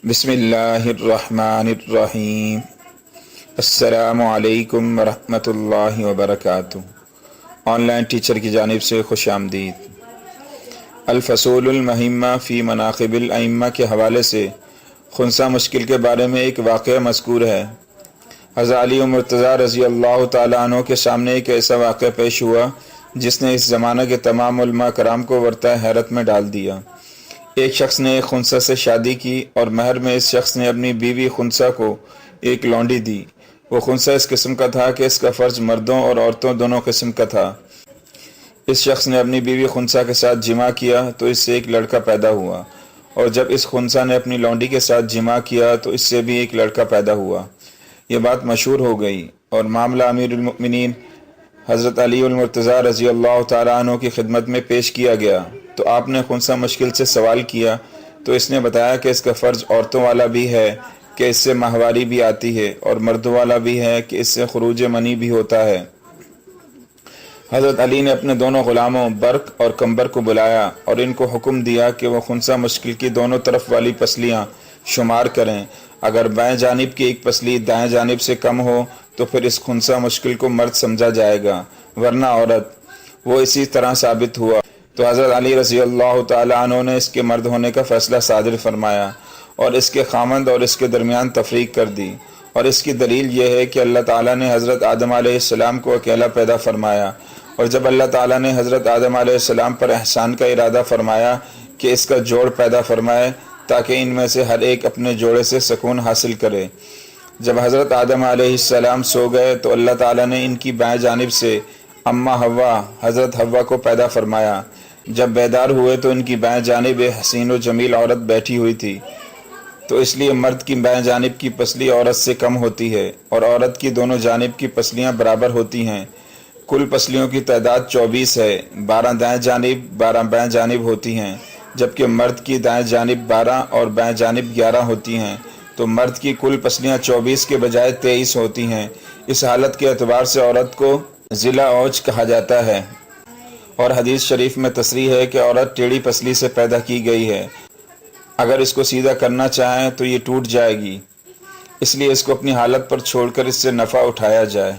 بسم اللہ الرحمن الرحیم۔ السلام علیکم ورحمۃ اللہ وبرکاتہ۔ آن لائن ٹیچر کی جانب سے خوش آمدید۔ الفصول المہمہ فی مناقب الائمہ کے حوالے سے خنثی مشکل کے بارے میں ایک واقعہ مذکور ہے۔ حضرت علی مرتضیٰ رضی اللہ تعالیٰ عنہ کے سامنے ایک ایسا واقعہ پیش ہوا جس نے اس زمانہ کے تمام علماء کرام کو ورطہ حیرت میں ڈال دیا۔ ایک شخص نے ایک خنثی سے شادی کی اور مہر میں اس شخص نے اپنی بیوی خنثی کو ایک لونڈی دی۔ وہ خنثی اس قسم کا تھا کہ اس کا فرض مردوں اور عورتوں دونوں قسم کا تھا۔ اس شخص نے اپنی بیوی خنثی کے ساتھ جماع کیا تو اس سے ایک لڑکا پیدا ہوا، اور جب اس خنثی نے اپنی لونڈی کے ساتھ جماع کیا تو اس سے بھی ایک لڑکا پیدا ہوا۔ یہ بات مشہور ہو گئی اور معاملہ امیر المؤمنین حضرت علی المرتضیٰ رضی اللہ تعالیٰ عنہ کی خدمت میں پیش کیا گیا تو آپ نے خنثی مشکل سے سوال کیا تو اس نے بتایا کہ اس کا فرض عورتوں والا بھی ہے کہ اس سے ماہواری بھی آتی ہے، اور مردوں والا بھی ہے کہ اس سے خروج منی بھی ہوتا ہے۔ حضرت علی نے اپنے دونوں غلاموں برق اور کمبر کو بلایا اور ان کو حکم دیا کہ وہ خنثی مشکل کی دونوں طرف والی پسلیاں شمار کریں۔ اگر بائیں جانب کی ایک پسلی دائیں جانب سے کم ہو تو پھر اس خنثی مشکل کو مرد سمجھا جائے گا، ورنہ عورت۔ وہ اسی طرح ثابت ہوا تو حضرت علی رضی اللہ تعالیٰ عنہ نے اس کے مرد ہونے کا فیصلہ صادر فرمایا اور اس کے خامند اور اس کے درمیان تفریق کر دی۔ اور اس کی دلیل یہ ہے کہ اللہ تعالیٰ نے حضرت آدم علیہ السلام کو اکیلا پیدا فرمایا، اور جب اللہ تعالیٰ نے حضرت آدم علیہ السلام پر احسان کا ارادہ فرمایا کہ اس کا جوڑ پیدا فرمائے تاکہ ان میں سے ہر ایک اپنے جوڑے سے سکون حاصل کرے۔ جب حضرت آدم علیہ السلام سو گئے تو اللہ تعالیٰ نے ان کی بائیں جانب سے اماں حوا حضرت حوا کو پیدا فرمایا۔ جب بیدار ہوئے تو ان کی بائیں جانب ایک حسین و جمیل عورت بیٹھی ہوئی تھی، تو اس لیے مرد کی بائیں جانب کی پسلی عورت سے کم ہوتی ہے اور عورت کی دونوں جانب کی پسلیاں برابر ہوتی ہیں۔ کل پسلیوں کی تعداد 24 ہے، 12 دائیں جانب 12 بائیں جانب ہوتی ہیں، جبکہ مرد کی دائیں جانب 12 اور بائیں جانب 11 ہوتی ہیں، تو مرد کی کل پسلیاں 24 کے بجائے 23 ہوتی ہیں۔ اس حالت کے اعتبار سے عورت کو ذیلا اوج کہا جاتا ہے، اور حدیث شریف میں تصریح ہے کہ عورت ٹیڑھی پسلی سے پیدا کی گئی ہے، اگر اس کو سیدھا کرنا چاہیں تو یہ ٹوٹ جائے گی، اس لیے اس کو اپنی حالت پر چھوڑ کر اس سے نفع اٹھایا جائے۔